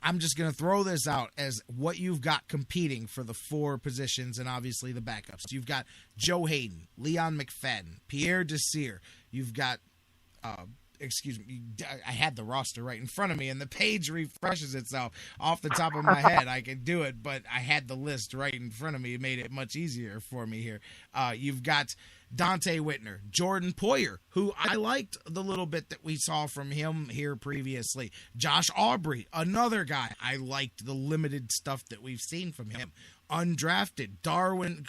I'm just going to throw this out as what you've got competing for the 4 positions and obviously the backups. You've got Joe Hayden, Leon McFadden, Pierre Desir. You've got, I had the roster right in front of me, and the page refreshes itself off the top of my head. I could do it, but I had the list right in front of me. It made it much easier for me here. You've got Dante Whitner, Jordan Poyer, who I liked the little bit that we saw from him here previously. Josh Aubrey, another guy. I liked the limited stuff that we've seen from him. Undrafted, Darwin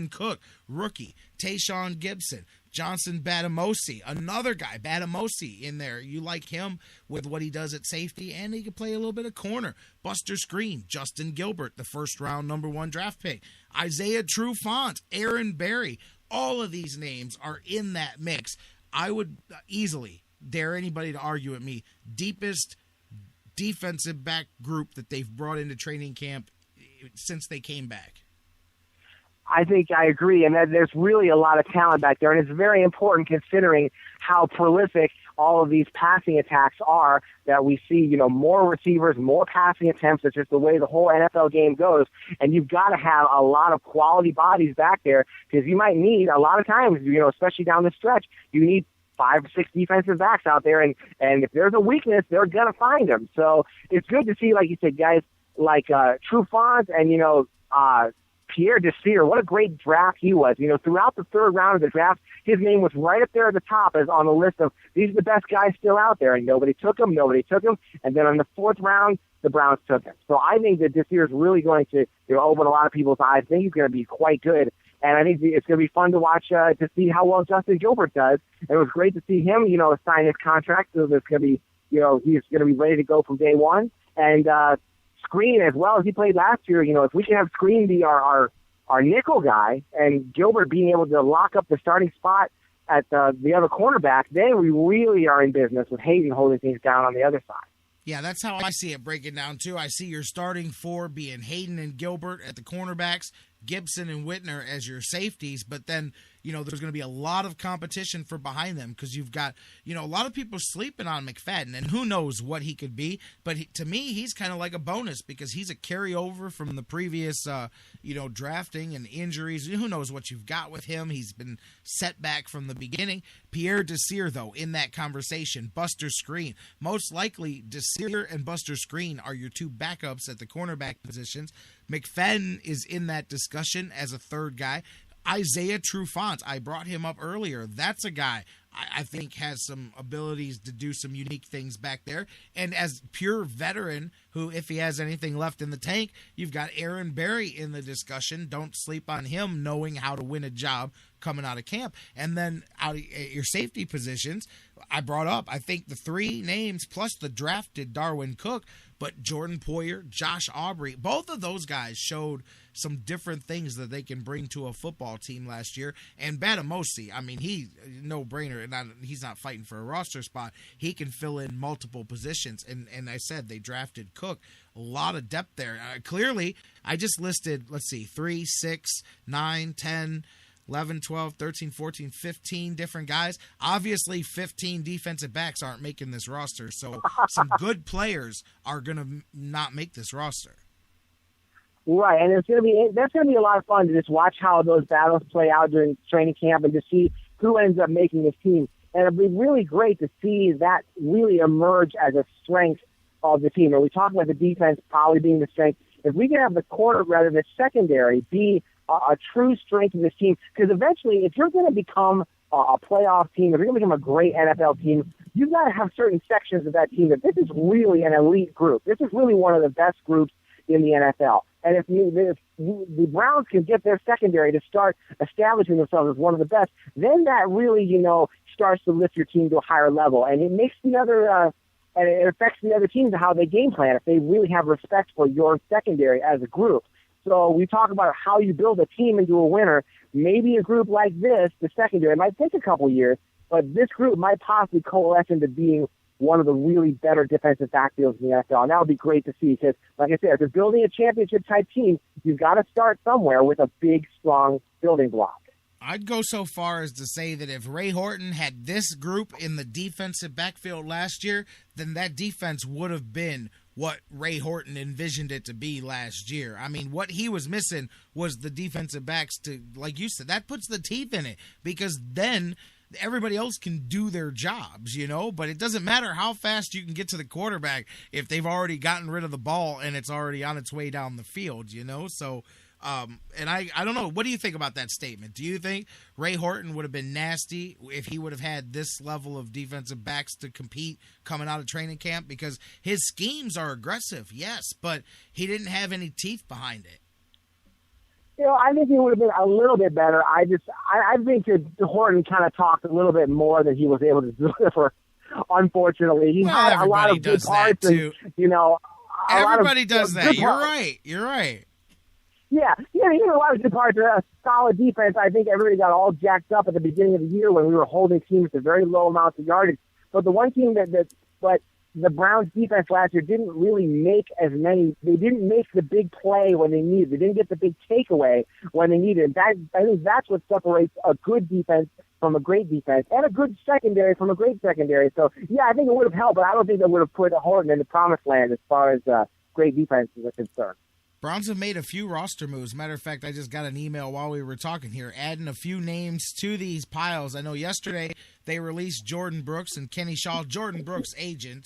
Cook, rookie. Tayshaun Gibson, Johnson Batamosi, another guy, Batamosi in there. You like him with what he does at safety, and he can play a little bit of corner. Buster Screen, Justin Gilbert, the first-round number 1 draft pick. Isaiah Trufant, Aaron Berry. All of these names are in that mix. I would easily dare anybody to argue with me, deepest defensive back group that they've brought into training camp since they came back. I think I agree, and that there's really a lot of talent back there, and it's very important considering how prolific all of these passing attacks are, that we see, more receivers, more passing attempts. It's just the way the whole NFL game goes, and you've got to have a lot of quality bodies back there, because you might need, a lot of times, especially down the stretch, you need 5 or 6 defensive backs out there, and if there's a weakness, they're going to find them. So it's good to see, like you said, guys like Trufant and, Pierre Desir, what a great draft he was. Throughout the 3rd round of the draft, his name was right up there at the top as on the list of these are the best guys still out there, and nobody took him. And then on the 4th round, the Browns took him. So I think that Desir is really going to open a lot of people's eyes. I think he's going to be quite good. And I think it's going to be fun to watch to see how well Justin Gilbert does. And it was great to see him, sign his contract. So there's going to be, he's going to be ready to go from day one. And Screen, as well as he played last year, if we can have Screen be our nickel guy and Gilbert being able to lock up the starting spot at the other cornerback, then we really are in business with Hayden holding things down on the other side. Yeah, that's how I see it breaking down, too. I see your starting 4 being Hayden and Gilbert at the cornerbacks, Gibson and Whitner as your safeties, but then, there's going to be a lot of competition for behind them because you've got, a lot of people sleeping on McFadden, and who knows what he could be, but to me, he's kind of like a bonus because he's a carryover from the previous, drafting and injuries. Who knows what you've got with him. He's been set back from the beginning. Pierre Desir, though, in that conversation, Buster Screen. Most likely, Desir and Buster Screen are your 2 backups at the cornerback positions. McFadden is in that discussion as a 3rd guy. Isaiah Trufant, I brought him up earlier. That's a guy I think has some abilities to do some unique things back there. And as pure veteran, who, if he has anything left in the tank, you've got Aaron Berry in the discussion. Don't sleep on him knowing how to win a job coming out of camp. And then out of your safety positions, I brought up, I think the 3 names plus the drafted Darwin Cook, but Jordan Poyer, Josh Aubrey, both of those guys showed some different things that they can bring to a football team last year. And Batamosi, I mean, no-brainer. He's not fighting for a roster spot. He can fill in multiple positions. And I said they drafted Cook. A lot of depth there. Clearly, I just listed, 3, 6, 9, 10, 11, 12, 13, 14, 15 different guys. Obviously, 15 defensive backs aren't making this roster, so some good players are going to not make this roster. Right, and that's going to be a lot of fun to just watch how those battles play out during training camp and to see who ends up making this team. And it'll be really great to see that really emerge as a strength of the team. And we talk about the defense probably being the strength. If we can have the corner rather than the secondary be a true strength of this team, because eventually, if you're going to become a playoff team, if you're going to become a great NFL team, you've got to have certain sections of that team that this is really an elite group. This is really one of the best groups in the NFL. And if the Browns can get their secondary to start establishing themselves as one of the best, then that really, starts to lift your team to a higher level. And it makes the other, and it affects the other teams and how they game plan if they really have respect for your secondary as a group. So we talk about how you build a team into a winner. Maybe a group like this, the secondary, might take a couple years, but this group might possibly coalesce into being one of the really better defensive backfields in the NFL. And that would be great to see because, like I said, if you're building a championship-type team, you've got to start somewhere with a big, strong building block. I'd go so far as to say that if Ray Horton had this group in the defensive backfield last year, then that defense would have been what Ray Horton envisioned it to be last year. I mean, what he was missing was the defensive backs to, like you said, that puts the teeth in it, because then everybody else can do their jobs, but it doesn't matter how fast you can get to the quarterback if they've already gotten rid of the ball and it's already on its way down the field, so and I don't know, what do you think about that statement? Do you think Ray Horton would have been nasty if he would have had this level of defensive backs to compete coming out of training camp? Because his schemes are aggressive, yes, but he didn't have any teeth behind it. I think he would have been a little bit better. I think that Horton kind of talked a little bit more than he was able to deliver. Unfortunately, he had a lot of good parts, and everybody does that. You're right. Yeah, he had a lot of good parts of a solid defense. I think everybody got all jacked up at the beginning of the year when we were holding teams to very low amounts of yardage. But the one team but the Browns defense last year didn't really make as many. They didn't make the big play when they needed. They didn't get the big takeaway when they needed. I think that's what separates a good defense from a great defense, and a good secondary from a great secondary. So, yeah, I think it would have helped, but I don't think that would have put Horton in the promised land as far as great defenses are concerned. Browns have made a few roster moves. Matter of fact, I just got an email while we were talking here, adding a few names to these piles. I know yesterday they released Jordan Brooks and Kenny Shaw. Jordan Brooks' agent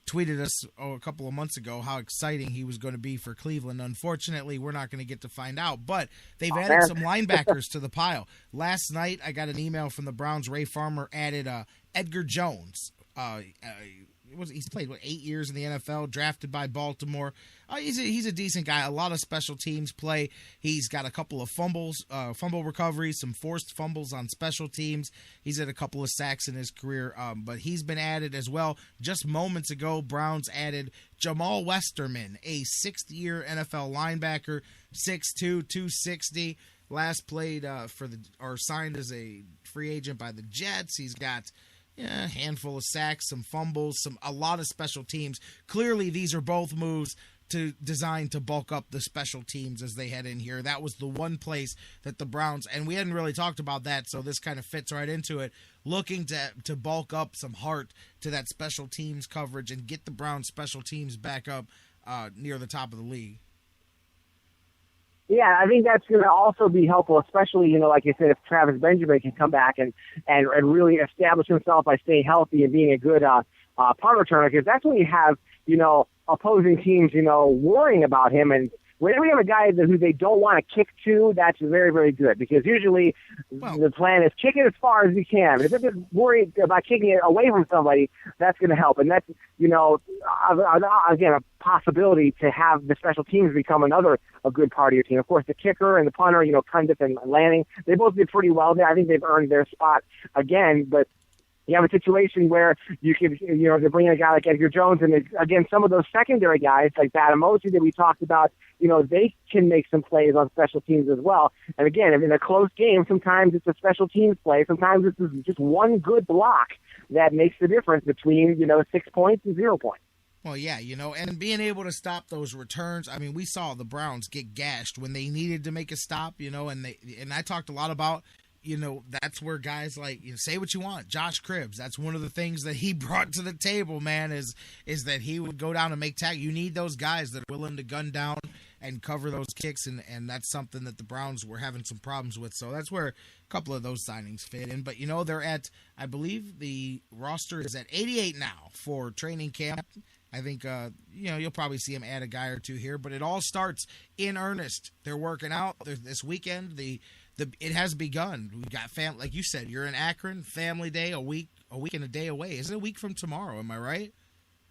tweeted us a couple of months ago how exciting he was going to be for Cleveland. Unfortunately, we're not going to get to find out, but they've added some linebackers to the pile. Last night, I got an email from the Browns. Ray Farmer added Edgar Jones. He's played 8 years in the NFL, drafted by Baltimore. He's a decent guy. A lot of special teams play. He's got a couple of fumble recoveries, some forced fumbles on special teams. He's had a couple of sacks in his career, but he's been added as well. Just moments ago, Browns added Jamal Westerman, a 6th-year NFL linebacker, 6'2", 260. Last played signed as a free agent by the Jets. He's got a handful of sacks, some fumbles, a lot of special teams. Clearly, these are both moves designed to bulk up the special teams as they head in here. That was the one place that the Browns, and we hadn't really talked about that, so this kind of fits right into it, looking to bulk up some heart to that special teams coverage and get the Browns special teams back up near the top of the league. Yeah, I think that's going to also be helpful, especially, like you said, if Travis Benjamin can come back and really establish himself by staying healthy and being a good punt returner, because that's when you have, opposing teams, worrying about him. And whenever you have a guy who they don't want to kick to, that's very, very good, because usually the plan is kick it as far as you can. If they're just worried about kicking it away from somebody, that's going to help. And that's, again, a possibility to have the special teams become a good part of your team. Of course, the kicker and the punter, Cundiff and Lanning, they both did pretty well there. I think they've earned their spot again, but you have a situation where you can, they're bringing a guy like Edgar Jones, and again, some of those secondary guys like Batamosi that we talked about, they can make some plays on special teams as well. And again, in a close game, sometimes it's a special teams play. Sometimes it's just one good block that makes the difference between, 6 points and 0 points. Well, yeah, and being able to stop those returns. I mean, we saw the Browns get gashed when they needed to make a stop, and I talked a lot about, that's where guys like, say what you want. Josh Cribbs, that's one of the things that he brought to the table, man, is that he would go down and make tackles. You need those guys that are willing to gun down and cover those kicks, and that's something that the Browns were having some problems with. So that's where a couple of those signings fit in. But, they're at, I believe the roster is at 88 now for training camp. I think, you'll probably see him add a guy or two here, but it all starts in earnest. They're working out this weekend. It has begun. We've got family, like you said, you're in Akron, family day, a week and a day away. Isn't it a week from tomorrow? Am I right?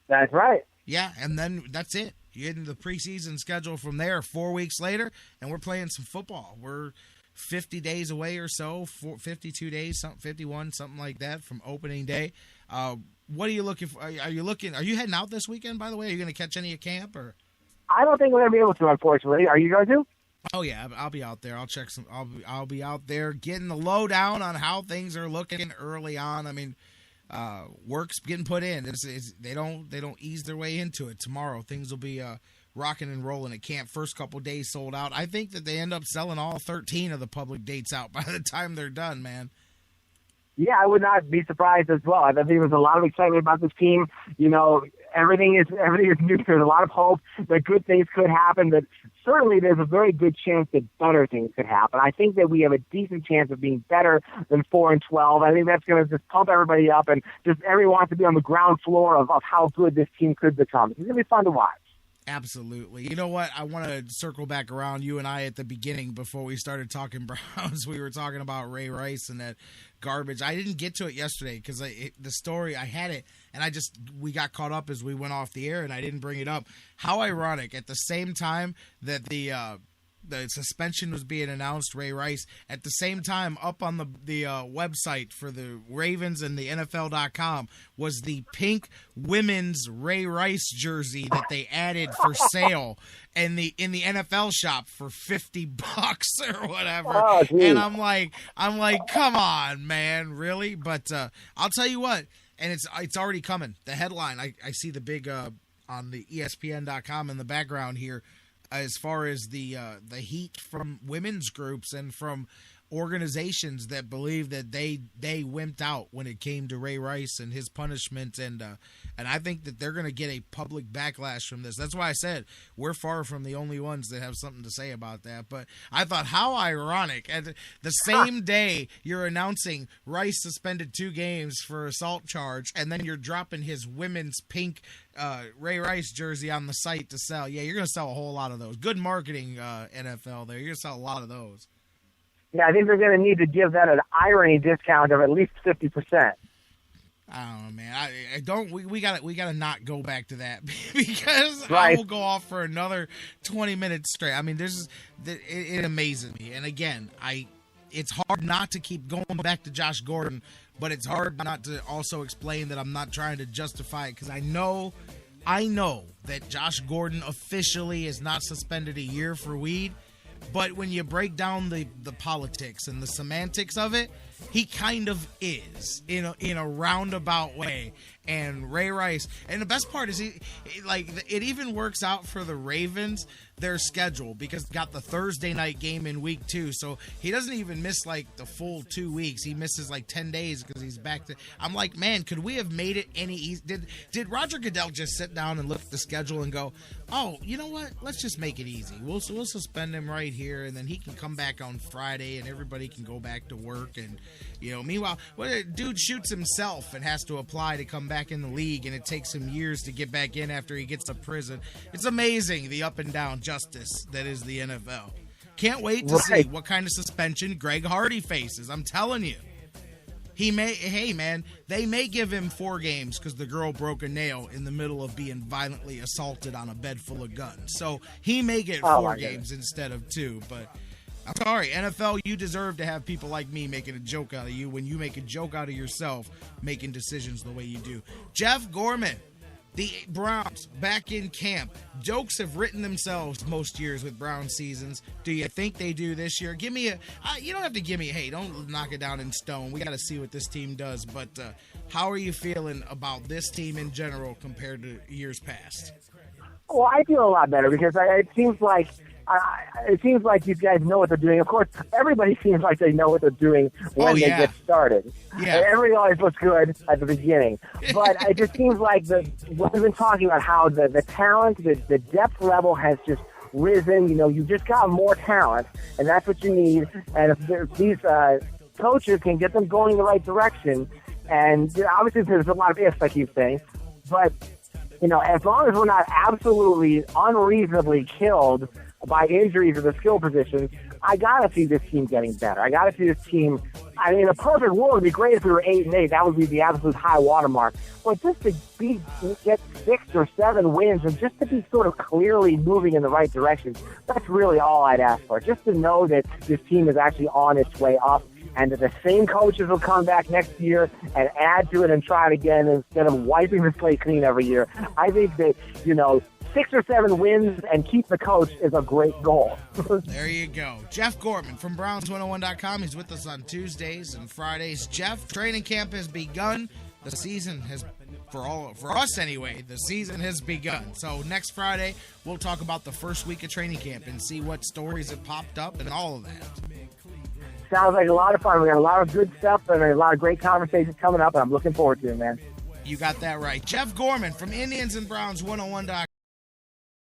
That's right. Yeah, and then that's it. You get into the preseason schedule from there 4 weeks later, and we're playing some football. We're 50 days away or so, 52 days, 51, something like that from opening day. What are you looking for? Are you heading out this weekend, by the way? Are you going to catch any at camp? Or? I don't think we're going to be able to, unfortunately. Are you going to? Oh yeah, I'll be out there. I'll check some. I'll be out there getting the lowdown on how things are looking early on. I mean, work's getting put in. They don't ease their way into it. Tomorrow things will be rocking and rolling at camp. First couple days sold out. I think that they end up selling all 13 of the public dates out by the time they're done, man. Yeah, I would not be surprised as well. I think there's a lot of excitement about this team. You know, everything is new. There's a lot of hope that good things could happen. That certainly there's a very good chance that better things could happen. I think that we have a decent chance of being better than 4-12. I think that's going to just pump everybody up, and just everyone wants to be on the ground floor of how good this team could become. It's going to be fun to watch. Absolutely. You know what? I want to circle back around. You and I at the beginning, before we started talking Browns, we were talking about Ray Rice and that garbage. I didn't get to it yesterday because the story, I had it, and we got caught up as we went off the air, and I didn't bring it up. How ironic. At the same time that the suspension was being announced, Ray Rice, at the same time up on the website for the Ravens and the NFL.com was the pink women's Ray Rice jersey that they added for sale in the NFL shop for $50 or whatever. Oh, and I'm like, come on, man, really? But I'll tell you what, and it's already coming. The headline, I see the big on the ESPN.com in the background here, as far as the heat from women's groups and from organizations that believe that they wimped out when it came to Ray Rice and his punishment, and I think that they're going to get a public backlash from this. That's why I said we're far from the only ones that have something to say about that. But I thought, how ironic. At the same day you're announcing Rice suspended 2 games for assault charge, and then you're dropping his women's pink Ray Rice jersey on the site to sell. Yeah, you're going to sell a whole lot of those. Good marketing, NFL there. You're going to sell a lot of those. Yeah, I think they're going to need to give that an irony discount of at least 50%. I don't know, man. I don't. We gotta not go back to that because right. I will go off for another 20 minutes straight. I mean, it amazes me. And again, it's hard not to keep going back to Josh Gordon, but it's hard not to also explain that I'm not trying to justify it, because I know that Josh Gordon officially is not suspended a year for weed. But when you break down the politics and the semantics of it, he kind of is in a roundabout way. And Ray Rice, and the best part is it even works out for the Ravens, their schedule, because got the Thursday night game in week 2, so he doesn't even miss like the full 2 weeks. He misses like 10 days because he's back to. I'm like, man, could we have made it any easier? Did Roger Goodell just sit down and look at the schedule and go, oh, you know what? Let's just make it easy. We'll suspend him right here, and then he can come back on Friday, and everybody can go back to work. And meanwhile, dude shoots himself and has to apply to come back in the league, and it takes him years to get back in after he gets to prison. It's amazing the up and down justice that is the NFL. Can't wait to see what kind of suspension Greg Hardy faces. I'm telling you. They may give him 4 games because the girl broke a nail in the middle of being violently assaulted on a bed full of guns. So he may get 4 games instead of 2, but I'm sorry, NFL, you deserve to have people like me making a joke out of you when you make a joke out of yourself making decisions the way you do. Jeff Gorman, the Browns back in camp. Jokes have written themselves most years with Brown seasons. Do you think they do this year? Give me you don't have to give me, hey, don't knock it down in stone. We got to see what this team does. But how are you feeling about this team in general compared to years past? Well, I feel a lot better because it seems like these guys know what they're doing. Of course, everybody seems like they know what they're doing when they get started. Yeah. Everybody always looks good at the beginning. But it just seems like what we've been talking about, how the talent, the depth level has just risen. You've just got more talent, and that's what you need. And if these coaches can get them going in the right direction, and obviously there's a lot of ifs, I keep saying, but as long as we're not absolutely unreasonably killed by injuries of the skill positions, I gotta see this team getting better. I gotta see this team. I mean, in a perfect world, it'd be great if we were 8-8. That would be the absolute high watermark. But just to get 6 or 7 wins and just to be sort of clearly moving in the right direction, that's really all I'd ask for. Just to know that this team is actually on its way up, and that the same coaches will come back next year and add to it and try it again instead of wiping the slate clean every year. I think that 6 or 7 wins and keep the coach is a great goal. There you go. Jeff Gorman from Browns101.com. He's with us on Tuesdays and Fridays. Jeff, training camp has begun. The season has for us anyway, the season has begun. So next Friday, we'll talk about the first week of training camp and see what stories have popped up and all of that. Sounds like a lot of fun. We got a lot of good stuff and a lot of great conversations coming up, and I'm looking forward to it, man. You got that right. Jeff Gorman from Indians and Browns 101.com.